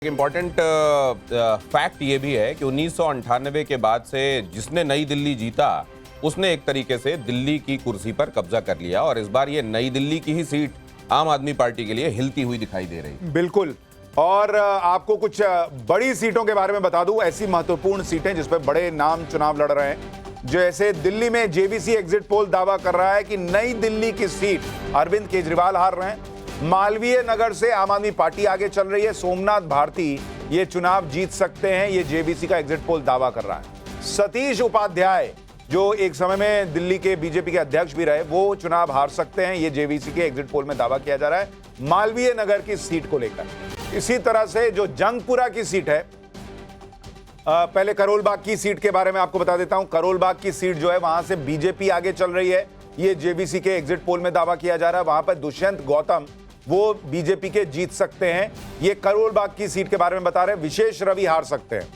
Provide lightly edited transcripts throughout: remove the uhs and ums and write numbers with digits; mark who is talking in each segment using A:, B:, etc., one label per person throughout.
A: Important fact ये भी है कि 1998 के बाद से जिसने नई दिल्ली जीता उसने एक तरीके से दिल्ली की कुर्सी पर कब्जा कर लिया और इस बार ये नई दिल्ली की ही सीट आम आदमी पार्टी के लिए हिलती हुई दिखाई दे रही।
B: बिल्कुल। और आपको कुछ बड़ी सीटों के बारे में बता दूं, ऐसी महत्वपूर्ण सीटें जिस पर बड़े नाम चुनाव लड़ रहे हैं। जैसे दिल्ली में जेवीसी एग्जिट पोल दावा कर रहा है कि नई दिल्ली की सीट अरविंद केजरीवाल हार रहे हैं। मालवीय नगर से आम आदमी पार्टी आगे चल रही है। सोमनाथ भारती ये चुनाव जीत सकते हैं, ये जेवीसी का एग्जिट पोल दावा कर रहा है। सतीश उपाध्याय जो एक समय में दिल्ली के बीजेपी के अध्यक्ष भी रहे, वो चुनाव हार सकते हैं, ये जेवीसी के एग्जिट पोल में दावा किया जा रहा है मालवीय नगर की सीट को लेकर। इसी तरह से जो जंगपुरा की सीट है, पहले करोल बाग की सीट के बारे में आपको बता देता हूं। करोल बाग की सीट जो है वहां से बीजेपी आगे चल रही है, ये जेवीसी के एग्जिट पोल में दावा किया जा रहा है। वहां पर दुष्यंत गौतम वो बीजेपी के जीत सकते हैं, ये करोल बाग की सीट के बारे में बता रहे हैं। विशेष रवि हार सकते हैं।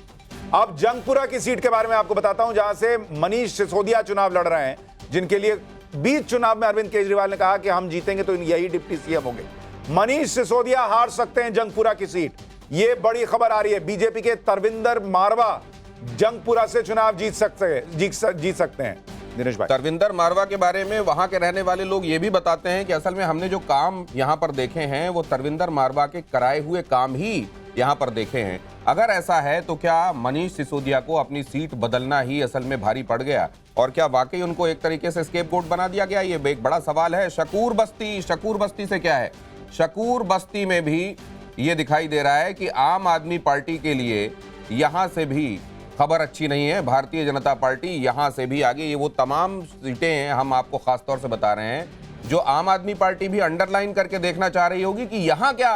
B: अब जंगपुरा की सीट के बारे में आपको बताता हूं, जहां से मनीष सिसोदिया चुनाव लड़ रहे हैं, जिनके लिए बीच चुनाव में अरविंद केजरीवाल ने कहा कि हम जीतेंगे तो यही डिप्टी सीएम होंगे। मनीष सिसोदिया हार सकते हैं जंगपुरा की सीट, ये बड़ी खबर आ रही है। बीजेपी के तरविंदर मारवा जंगपुरा से चुनाव जीत सकते हैं। दिनेश भाई,
A: तरविंदर मारवा के बारे में वहां के रहने वाले लोग ये भी बताते हैं कि असल में हमने जो काम यहां पर देखे हैं वो तरविंदर मारवा के कराए हुए काम ही यहां पर देखे हैं। अगर ऐसा है तो क्या मनीष सिसोदिया को अपनी सीट बदलना ही असल में भारी पड़ गया और क्या वाकई उनको एक तरीके से स्केपगोट बना दिया गया? ये एक बड़ा सवाल है। शकूर बस्ती से क्या है? शकूर बस्ती में भी ये दिखाई दे रहा है कि आम आदमी पार्टी के लिए यहां से भी खबर अच्छी नहीं है। भारतीय जनता पार्टी यहां से भी आगे, ये वो तमाम सीटें हैं हम आपको खासतौर से बता रहे हैं जो आम आदमी पार्टी भी अंडरलाइन करके देखना चाह रही होगी कि यहां क्या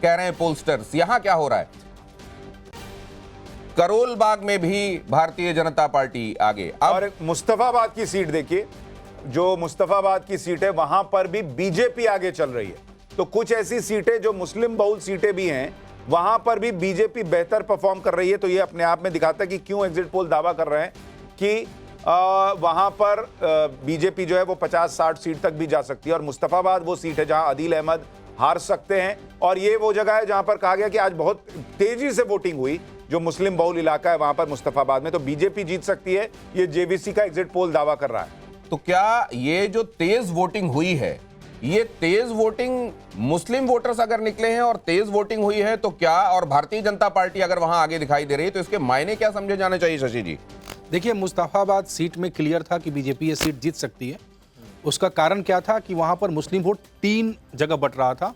A: कह रहे हैं पोलस्टर्स, यहां क्या हो रहा है। करोल बाग में भी भारतीय जनता पार्टी आगे।
B: और मुस्तफाबाद की सीट देखिए, जो मुस्तफाबाद की सीट है वहां पर भी बीजेपी आगे चल रही है। तो कुछ ऐसी सीटें जो मुस्लिम बहुल सीटें भी हैं, वहां पर भी बीजेपी बेहतर परफॉर्म कर रही है। तो ये अपने आप में दिखाता है कि क्यों एग्जिट पोल दावा कर रहे हैं कि वहां पर बीजेपी जो है वो 50-60 सीट तक भी जा सकती है। और मुस्तफाबाद वो सीट है जहां आदिल अहमद हार सकते हैं, और ये वो जगह है जहां पर कहा गया कि आज बहुत तेजी से वोटिंग हुई, जो मुस्लिम बहुल इलाका है वहां पर मुस्तफाबाद में। तो बीजेपी जीत सकती है, ये जेवीसी का एग्जिट पोल दावा कर रहा है।
A: तो क्या ये जो तेज वोटिंग हुई है, ये तेज वोटिंग मुस्लिम वोटर्स अगर निकले हैं और तेज वोटिंग हुई है तो क्या, और भारतीय जनता पार्टी अगर वहां आगे दिखाई दे रही है तो इसके मायने क्या समझे जाने चाहिए शशि जी?
C: देखिए, मुस्तफाबाद सीट में क्लियर था कि बीजेपी ये सीट जीत सकती है। उसका कारण क्या था कि वहां पर मुस्लिम वोट 3 जगह बट रहा था,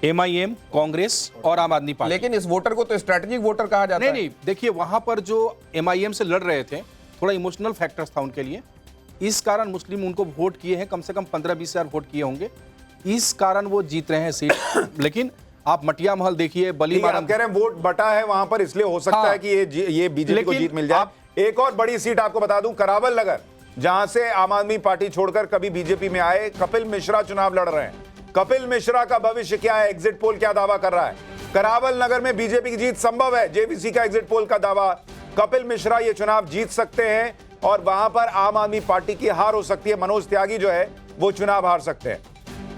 C: एमआईएम, कांग्रेस और आम आदमी पार्टी।
A: लेकिन इस वोटर को तो स्ट्रेटेजिक वोटर कहा जाता है।
C: नहीं, देखिए वहां पर जो एमआईएम से लड़ रहे थे, थोड़ा इमोशनल फैक्टर्स था उनके लिए, इस कारण मुस्लिम उनको वोट किए हैं, कम से कम 15-20 हजार वोट किए होंगे, इस कारण वो जीत रहे हैं सीट। लेकिन आप मटिया महल देखिए, बली मारम,
B: कह रहे हैं वोट बटा है वहां पर, इसलिए हो सकता है कि ये बीजेपी को जीत मिल जाए। एक और बड़ी सीट आपको बता दूं, करावल नगर, जहां से आम आदमी पार्टी छोड़कर कभी बीजेपी में आए कपिल मिश्रा चुनाव लड़ रहे हैं। कपिल मिश्रा का भविष्य क्या है, एग्जिट पोल क्या दावा कर रहा है? करावल नगर में बीजेपी की जीत संभव है, जेवीसी का एग्जिट पोल का दावा। कपिल मिश्रा ये चुनाव जीत सकते हैं और वहां पर आम आदमी पार्टी की हार हो सकती है। मनोज त्यागी जो है वो चुनाव हार सकते हैं।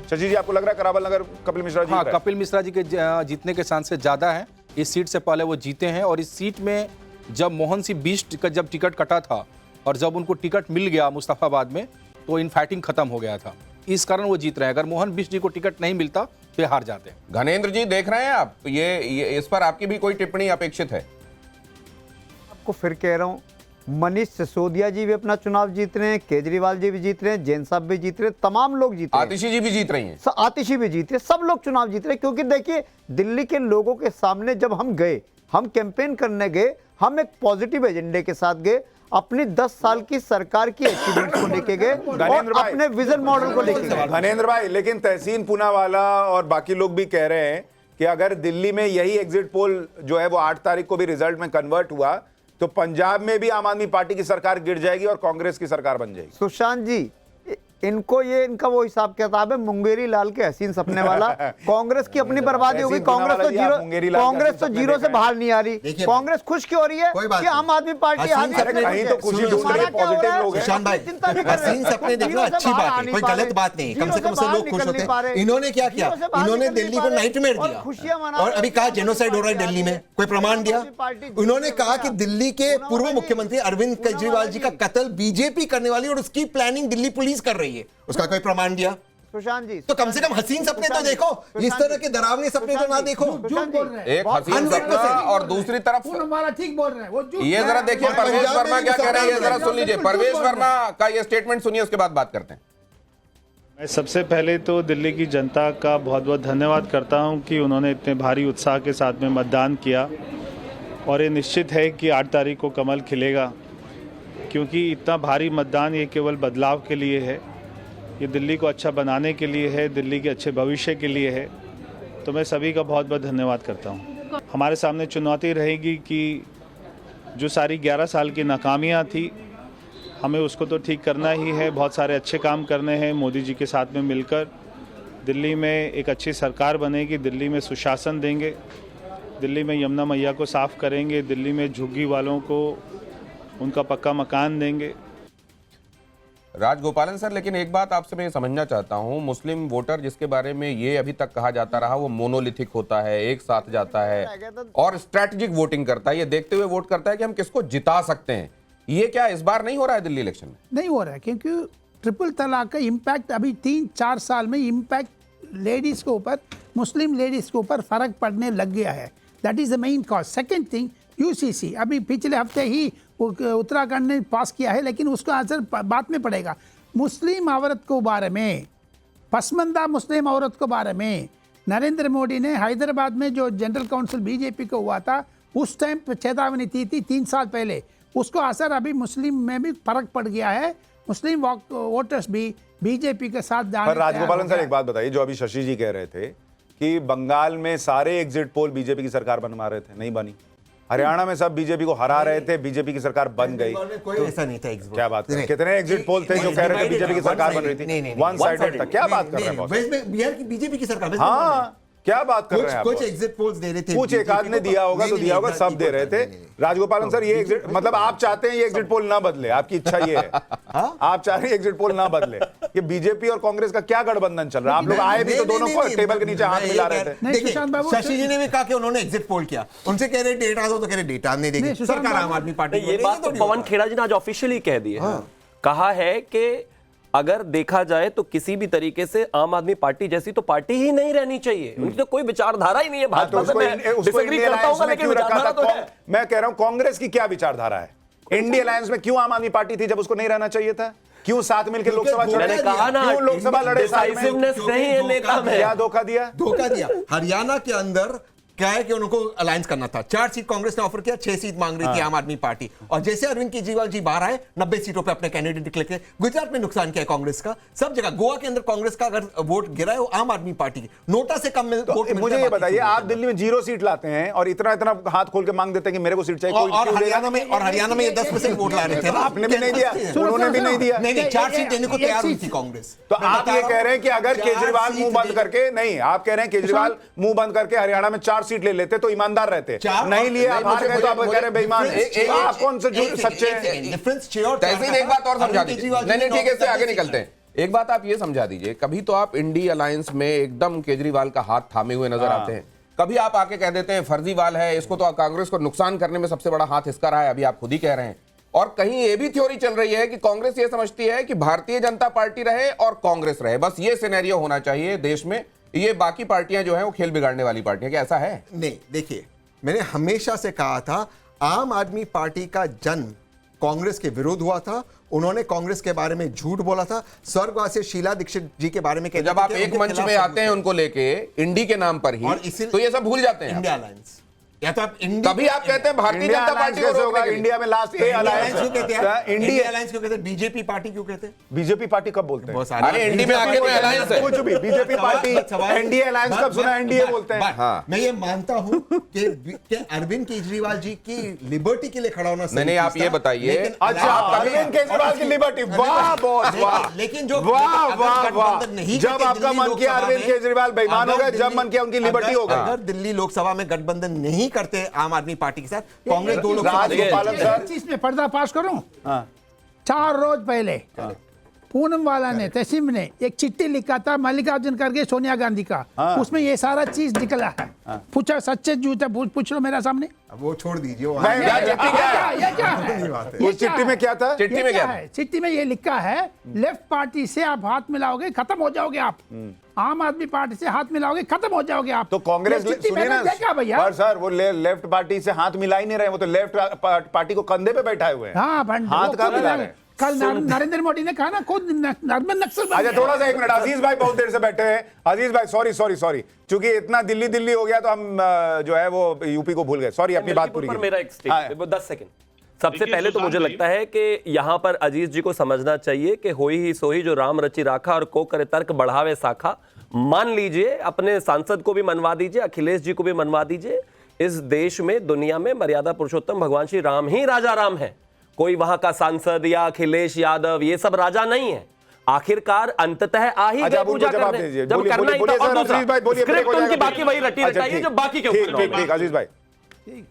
B: शशि जी, आपको लग रहा है करावल नगर कपिल मिश्रा जी?
C: हाँ, कपिल मिश्रा जी के जीतने के चांसेस ज्यादा है। इस सीट से पहले वो जीते हैं, और इस सीट में जब मोहन सिंह बिष्ट का जब टिकट कटा था और जब उनको टिकट मिल गया मुस्तफाबाद में, तो इन फाइटिंग खत्म हो गया था, इस कारण वो जीत रहे हैं। अगर मोहन बिष्ट जी को टिकट नहीं मिलता तो ये हार जाते हैं।
A: घनेंद्र जी, देख रहे हैं आप ये इस पर आपकी भी कोई टिप्पणी अपेक्षित है?
D: आपको फिर कह रहा हूं, मनीष सिसोदिया जी भी अपना चुनाव जीत रहे हैं, केजरीवाल जी भी जीत रहे हैं, जैन साहब भी जीत रहे हैं, तमाम लोग जीत रहे हैं,
A: आतिशी जी भी जीत रही हैं,
D: आतिशी भी जीत रहे हैं, सब लोग चुनाव जीत रहे हैं। क्योंकि देखिए, दिल्ली के लोगों के सामने जब हम गए, हम कैंपेन करने गए, हम एक पॉजिटिव एजेंडे के साथ गए, अपनी 10 साल की सरकार की अचीवमेंट को लेके गए और अपने विजन मॉडल को लेके गए।
B: धनेंद्र भाई, लेकिन तहसीन पूनावाला और बाकी लोग भी कह रहे हैं कि अगर दिल्ली में यही एग्जिट पोल जो है वो 8 तारीख को भी रिजल्ट में कन्वर्ट हुआ तो पंजाब में भी आम आदमी पार्टी की सरकार गिर जाएगी और कांग्रेस की सरकार बन जाएगी।
D: सुशांत जी, इनको ये इनका वो हिसाब किताब है मुंगेरी लाल के हसीन सपने वाला। कांग्रेस की अपनी बर्बादी होगी। कांग्रेस तो जीरो से बाहर नहीं आ रही। कांग्रेस खुश क्यों हो रही है कि आम आदमी पार्टी
B: तो खुशी ढूंढ रही है, पॉजिटिव लोग हैं।
E: सुशांत भाई, हसीन सपने देखना अच्छी बात है, कोई गलत बात नहीं, कम से कम उससे लोग खुश होते हैं। इन्होंने क्या किया, इन्होंने दिल्ली को नाइटमेयर दिया और अभी कहा जेनोसाइड हो रहा है दिल्ली में, कोई प्रमाण दिया? उन्होंने कहा कि दिल्ली के पूर्व मुख्यमंत्री अरविंद केजरीवाल जी का कत्ल बीजेपी करने वाली और उसकी प्लानिंग दिल्ली पुलिस कर रही है, उसका कोई प्रमाण दिया?
D: सुशांत जी,
E: तो कम से कम हसीन सपने तो देखो, इस तरह के डरावने सपने तो ना देखो।
A: एक हसीन सपना और दूसरी तरफ
F: हमारा ठीक बोल रहे हैं वो झूठ।
A: ये जरा देखिए परवेश वर्मा क्या कह रहे हैं, ये जरा सुन लीजिए। परवेश वर्मा का ये स्टेटमेंट सुनिए, उसके बाद बात करते हैं।
G: मैं सबसे पहले तो दिल्ली की जनता का बहुत बहुत धन्यवाद करता हूं कि उन्होंने इतने भारी उत्साह के साथ में मतदान किया और ये निश्चित है कि 8 तारीख को कमल खिलेगा, क्योंकि इतना भारी मतदान ये केवल बदलाव के लिए है, ये दिल्ली को अच्छा बनाने के लिए है, दिल्ली के अच्छे भविष्य के लिए है। तो मैं सभी का बहुत बहुत धन्यवाद करता हूँ। हमारे सामने चुनौती रहेगी कि जो सारी 11 साल की नाकामियाँ थी हमें उसको तो ठीक करना ही है, बहुत सारे अच्छे काम करने हैं। मोदी जी के साथ में मिलकर दिल्ली में एक अच्छी सरकार बनेगी, दिल्ली में सुशासन देंगे, दिल्ली में यमुना मैया को साफ़ करेंगे, दिल्ली में झुग्गी वालों को उनका पक्का मकान देंगे।
A: राजगोपालन सर, लेकिन एक बात आपसे मैं समझना चाहता हूं, मुस्लिम वोटर जिसके बारे में ये अभी तक कहा जाता रहा वो मोनोलिथिक होता है, एक साथ जाता है और स्ट्रैटेजिक वोटिंग करता है, ये देखते हुए वोट करता है कि हम किसको जिता सकते हैं, ये क्या इस बार नहीं हो रहा है दिल्ली इलेक्शन में?
F: नहीं हो रहा है, क्योंकि ट्रिपल तलाक का इम्पैक्ट अभी 3-4 साल में इम्पैक्ट लेडीज के ऊपर, मुस्लिम लेडीज के ऊपर फर्क पड़ने लग गया है। That is the main cause. Second thing, UCC अभी पिछले हफ्ते ही उत्तराखंड ने पास किया है, लेकिन उसका असर बाद में पड़ेगा। मुस्लिम औरत को बारे में, पसमंदा मुस्लिम औरत को बारे में नरेंद्र मोदी ने हैदराबाद में जो जनरल काउंसिल बीजेपी को हुआ था उस टाइम चेतावनी दी थी 3 साल पहले, उसको असर अभी मुस्लिम में भी फर्क पड़ गया है। मुस्लिम वोटर्स भी बीजेपी के साथ जाने
B: पर राजगोपालन सर एक बात बताइए, जो अभी शशि जी कह रहे थे कि बंगाल में सारे एग्जिट पोल बीजेपी की सरकार बनवा रहे थे, नहीं बनी। हरियाणा में सब बीजेपी को हरा रहे थे, बीजेपी की सरकार बन गई।
E: कोई ऐसा नहीं था।
B: क्या बात कर रहे हैं? कितने एग्जिट पोल थे जो कह रहे थे बीजेपी की सरकार बन रही थी? वन साइडेड था। क्या बात कर रहे हैं?
E: बिहार की बीजेपी की सरकार,
B: हाँ, क्या बात कर रहे हैं?
E: कुछ एग्जिट पोल्स दे रहे थे,
B: कुछ एक आध ने दिया होगा तो दिया होगा, सब दे रहे थे। राजगोपालन सर, ये एग्जिट मतलब आप चाहते हैं ये एग्जिट पोल ना बदले, आपकी इच्छा ये है? आप चाह रहे हैं एग्जिट पोल ना बदले? ये बीजेपी और कांग्रेस का क्या गठबंधन चल रहा है? आप लोग आए भी तो दोनों को टेबल के नीचे हाथ मिला रहे थे।
E: शशि जी ने भी कहा कि उन्होंने एग्जिट पोल किया, उनसे कह रहे डेटा दो तो कह रहे डेटा नहीं देंगे, सरकार आम आदमी पार्टी।
H: ये बात तो पवन खेड़ा जी ने आज ऑफिशियली कह दी है, कहा है कि अगर देखा जाए तो किसी भी तरीके से आम आदमी पार्टी जैसी तो पार्टी ही नहीं रहनी चाहिए, उनकी तो कोई विचारधारा ही नहीं है। भाजपा से मैं डिसएग्री करता हूं, लेकिन विचारधारा तो है।
B: मैं कह रहा हूं कांग्रेस की क्या विचारधारा है? इंडिया अलायंस में क्यों आम आदमी पार्टी थी जब उसको नहीं रहना चाहिए था? क्यों साथ मिलकर लोकसभा चुनाव?
H: मैंने कहा ना,
B: क्यों लोकसभा लड़े?
H: डिसाइसिवनेस नहीं है नेता में।
B: क्या धोखा दिया?
E: धोखा दिया। हरियाणा के अंदर क्या है कि उनको अलायंस करना था, 4 सीट कांग्रेस ने ऑफर किया, 6 सीट मांग रही थी आम आदमी पार्टी। और जैसे अरविंद केजरीवाल जी बाहर आए, 90 सीटों पे अपने कैंडिडेट डिक्लेयर किए। गुजरात में नुकसान किया कांग्रेस का, सब जगह। गोवा के अंदर कांग्रेस का अगर वोट गिरा है वो आम आदमी पार्टी की, नोटा से कम वोट मिलते हैं।
B: मुझे ये बताइए, आप दिल्ली में 0 सीट लाते हैं और इतना इतना हाथ खोल के मांग देते हैं कि मेरे को सीट चाहिए।
E: और हरियाणा में ये 10% वोट ला रहे थे,
B: आपने भी नहीं दिया, उन्होंने भी नहीं दिया।
E: नहीं, 4 सीट देने को तैयार हुई थी कांग्रेस।
B: तो आप ये कह रहे हैं कि अगर केजरीवाल मुंह बंद करके, नहीं, आप कह रहे हैं केजरीवाल मुंह बंद करके हरियाणा में 4 सीट ले लेते तो ईमानदार रहते, नहीं लिए आप हार गए तो आप कह रहे बेईमान। आप कौन से सच्चे हैं?
A: तहसीन एक बात और समझा दीजिए। नहीं ठीक है, इससे आगे निकलते हैं। एक बात आप ये समझा दीजिए, कभी तो आप इंडी अलायंस में एकदम केजरीवाल का हाथ थामे हुए नजर आते हैं, कभी आप आके कह देते हैं फर्जीवाल है, इसको तो कांग्रेस को नुकसान करने में सबसे बड़ा हाथ इसका रहा है, अभी आप खुद ही कह रहे हैं। और कहीं ये भी थ्योरी चल रही है कि कांग्रेस ये समझती है कि भारतीय जनता पार्टी रहे और कांग्रेस रहे, बस ये सिनेरियो होना चाहिए देश में, ये बाकी पार्टियां जो हैं वो खेल बिगाड़ने वाली पार्टियां। क्या ऐसा है?
E: नहीं, देखिए, मैंने हमेशा से कहा था आम आदमी पार्टी का जन्म कांग्रेस के विरोध हुआ था। उन्होंने कांग्रेस के बारे में झूठ बोला था। स्वर्गवासी शीला दीक्षित जी के बारे में कहते
A: जब आप एक मंच में आते हैं उनको लेके इंडी के नाम पर ही, तो ये सब भूल जाते हैं।
E: इंडिया अलायंस या तो आप इंडिया,
A: तभी आप कहते हैं भारतीय
B: इंडिया
A: जनता
B: अलायंस
A: पार्टी को
B: कैसे
A: रोकने
B: होगा?
A: के लिए।
B: इंडिया में लास्ट ए
E: अलायंस क्यों कहते हैं?
B: इंडिया
E: इंडिया अलायंस क्यों कहते हैं? बीजेपी पार्टी क्यों कहते हैं?
B: बीजेपी पार्टी कब बोलते हैं?
E: बहुत सारे
A: अरे एनडीए में आके तो अलायंस है।
B: कुछ भी बीजेपी पार्टी
E: सवाल-
B: एनडीए अलायंस कब सुना? एनडीए बोलते हैं।
A: हाँ।
E: मैं ये मानता हूँ कि अरविंद केजरीवाल जी की लिबर्टी के लिए खड़ा होना सही
A: नहीं, आप
E: चीज
A: ये
E: था,
A: बताइए।
E: लेकिन
B: अच्छा, अरविंद केजरीवाल की लिबर्टी, वाह बॉस वाह।
E: लेकिन जो
B: वाह
E: अगर
B: वाह वाह,
E: गठबंधन नहीं
B: जब
E: करके
B: आपका
E: दिल्ली
B: मन किया
E: लोकसभा
B: अरविंद
E: में-
B: केजरीवाल बेईमान हो
E: अगर
B: गए, जब
E: दिल्ली-
B: मन किया उनकी लिबर्टी हो गई।
E: अगर दिल्ली लोकसभा में गठबंधन नहीं करते आम आदमी पार्टी के साथ, कांग्रेस दो लोकसभा
B: राजगोपालन सर,
F: चीज में पर्दाफाश करूं,
B: हाँ
F: 4 रोज पहले पूनम वाला ने, तहसीम ने एक चिट्ठी लिखा था मल्लिकार्जुन खड़गे सोनिया गांधी का, उसमें ये सारा चीज निकला है। पूछा सच्चे झूठे पूछ लो मेरा सामने।
E: अब वो छोड़ दीजिए, वो
B: मैं-
E: आगे-
A: चिट्ठी क्या है?
F: ये क्या है?
B: वो चिट्ठी में क्या था?
A: चिट्ठी
F: ये
A: में
F: क्या
A: क्या
F: है? चिट्ठी में ये लिखा है, लेफ्ट पार्टी से आप हाथ मिलाओगे खत्म हो जाओगे आप, आम आदमी पार्टी से हाथ मिलाओगे खत्म हो जाओगे आप।
B: तो कांग्रेस
F: ये चिट्ठी
B: सुनिए
F: मैंने
B: ना
F: देखा भैया।
B: पर सर, वो लेफ्ट पार्टी से हाथ मिला ही नहीं रहे, वो तो लेफ्ट पार्टी को कंधे पे बैठाए हुए हैं।
F: हाँ
B: हाथ कहाँ मिला रहे हैं?
F: कल नरेंद्र मोदी ने कहा ना खुद नर्मन नक्सल बन
B: अच्छा
F: गया।
B: थोड़ा सा एक मिनट, अजीज भाई बहुत देर से बैठे हैं। अजीज भाई सॉरी चूंकि इतना दिल्ली दिल्ली हो गया तो हम जो है वो यूपी को भूल गए। सॉरी, अपनी बात पूरी
H: पर
B: कीजिए।
H: मेरा एक
B: हाँ।
H: Statement 10 second. सबसे
G: देखिए,
H: पहले तो मुझे
G: सुशांत भाई-
H: लगता है कि यहां पर अजीज जी को समझना चाहिए कि होई ही सोही जो राम रचि राखा और को करे तर्क बढ़ावे साखा। मान लीजिए, अपने सांसद को भी मनवा दीजिए, अखिलेश जी को भी मनवा दीजिए। इस देश में, दुनिया में मर्यादा पुरुषोत्तम भगवान श्री राम ही राजा राम है। कोई वहां का सांसद या अखिलेश यादव ये सब राजा नहीं है। आखिरकार अंततः आ ही
B: अच्छा,
H: गए
B: आप
H: पूजा
B: उनको जवाब
H: करने,
B: दीजिए।
H: जब
B: बोलिए,
H: करना ही
B: बोलिए
H: था। और
B: सर,
H: दूसरा,
B: अजीज भाई बोलिए, ब्रेक
H: स्क्रिप्ट
B: हो
H: उनकी
B: जाएगा।
H: बाकी वही रटी
B: अच्छा,
H: रटाई है जो
B: ठीक,
H: बाकी के
B: ठीक
H: ऊपर
B: ठीक अजीज भाई।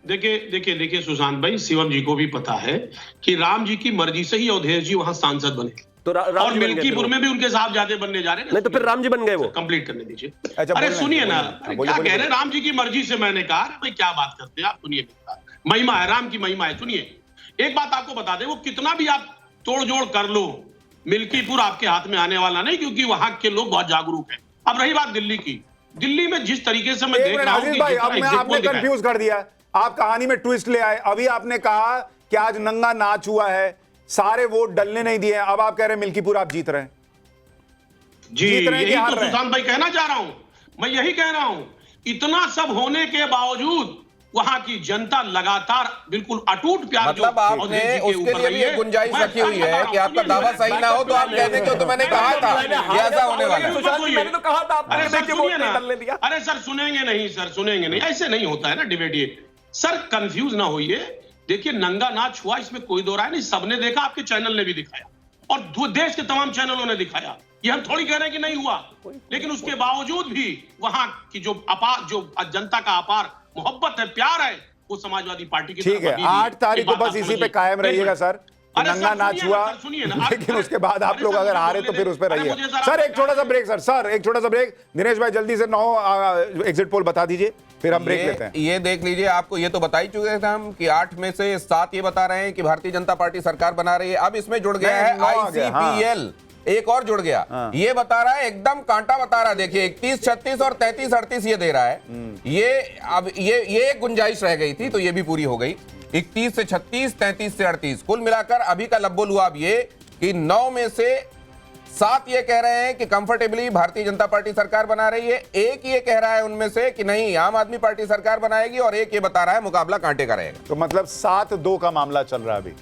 I: देखिए सुशांत भाई, शिवम जी को भी पता है कि राम जी की मर्जी से ही अवधेश जी वहां सांसद बने
H: तो राम
I: और
H: जी बन गए
I: मिल्कीपुर
H: फिर
I: में भी उनके साहबजादे बनने जा रहे हैं।
H: नहीं तो फिर राम जी बन गए वो।
I: कंप्लीट करने दीजिए।
B: अच्छा,
I: अरे
B: बोलिए,
I: सुनिए ना,
B: बोलिए,
I: क्या
B: बोलिए,
I: कह रहे हैं? राम जी की मर्जी से मैंने कहा, अरे भाई क्या बात करते हैं आप, सुनिए मेरी बात। महिमा है, राम की महिमा है। सुनिए, एक बात आपको बता दें, वो कितना भी आप तोड़ जोड़ कर लो, मिल्कीपुर आपके हाथ में आने वाला नहीं, क्योंकि वहां के लोग बहुत जागरूक हैं। अब रही बात दिल्ली की, दिल्ली में जिस तरीके से मैं
B: एक
I: देख
B: मिनट
I: रहा हूं
B: अजीज
I: कि
B: भाई,
I: जितना
B: अब मैं
I: exit
B: आपने
I: poll दिखाया-
B: कंफ्यूज कर दिया। आप कहानी में ट्विस्ट ले आए। अभी आपने कहा कि आज नंगा नाच हुआ है, सारे वोट डलने नहीं दिए हैं। अब आप कह रहे हैं मिल्कीपुर आप जीत रहे हैं।
I: जी,
B: जीत रहे हैं कि
I: यही
B: हार
I: तो
B: रहे हैं?
I: सुशांत भाई कहना चाह रहा हूं। मैं यही कह रहा हूं, इतना सब होने के बावजूद वहां की जनता लगातार बिल्कुल अटूट प्यार
A: मतलब
I: जो
A: आपने
I: अवधेश जी के
A: उसके
I: ऊपर
A: लिए
I: रही
A: भी एक
I: है,
A: गुंजाइश
I: मैं
A: रखी हुई
I: सच बता
A: है
I: रहा
A: कि
I: हूं।
A: आपका
I: सुनिए,
A: दावा
I: मैं-
A: सही ना हो तो आप कहने को तो मैंने कहा था ये ऐसा होने वाला है।
H: मैंने तो कहा था आपने
I: अरे सर
H: देखिए वोट
I: सुनिए
H: नहीं
I: ना,
H: डलने दिया।
I: अरे सर सुनेंगे नहीं, सर सुनेंगे नहीं, ऐसे नहीं होता है ना डिबेट ये। सर कंफ्यूज ना होइए। देखिए, नंगा नाच हुआ, इसमें कोई दो राय नहीं, सबने देखा, आपके चैनल ने भी दिखाया और देश के तमाम चैनलों ने दिखाया। ये हम थोड़ी कह रहे हैं कि नहीं हुआ, लेकिन उसके बावजूद भी वहां की जो जनता का अपार मोहब्बत है, प्यार है, वो समाजवादी पार्टी की
B: ठीक
I: तरफ
B: है,
I: अभी भी
B: 8 तारीख को
I: ये बात
B: बस
I: आप
B: इसी पे
I: समझिए।
B: कायम रहिएगा सर।
I: अरे
B: नंगा
I: सर,
B: नाच
I: सुनिए ना,
B: हुआ,
I: सर, सुनिए ना।
B: लेकिन
I: अरे
B: उसके बाद आप
I: अरे
B: लोग
I: सर,
B: अगर
I: मुझे
B: हारे
I: बोलने
B: तो फिर
I: दें।
B: उस पर
I: अरे
B: रहिए।
I: मुझे जरा
B: सर एक
I: आप-
B: छोटा सा ब्रेक, सर एक छोटा सा ब्रेक। दिनेश भाई जल्दी से 9 एग्जिट पोल बता दीजिए, फिर हम ब्रेक लेते हैं।
A: ये देख लीजिए, आपको ये तो बता ही चुके थे हम कि 8 में से 7 ये बता रहे हैं कि भारतीय जनता पार्टी सरकार बना रही है। अब इसमें जुड़ गया
B: नहीं,
A: है
B: 9 आ गया, हाँ।
A: ICPL, एक और जुड़ गया। ये बता रहा है, एकदम कांटा बता रहा है। देखिए 31, 36 और 33, 38 ये दे रहा है। ये अब ये एक गुंजाइश रह गई थी, तो ये भी पूरी हो गई। 31 से 36, 33 से 38, कुल मिलाकर अभी का लब्बो लुआब ये कि 9 में से 7 ये कह रहे हैं कि कंफर्टेबली भारतीय जनता पार्टी सरकार बना रही है। एक ये कह रहा है उनमें से कि नहीं, आम आदमी पार्टी सरकार बनाएगी, और एक ये बता रहा है मुकाबला कांटे का रहेगा।
B: तो मतलब 7-2 का मामला चल रहा है अभी।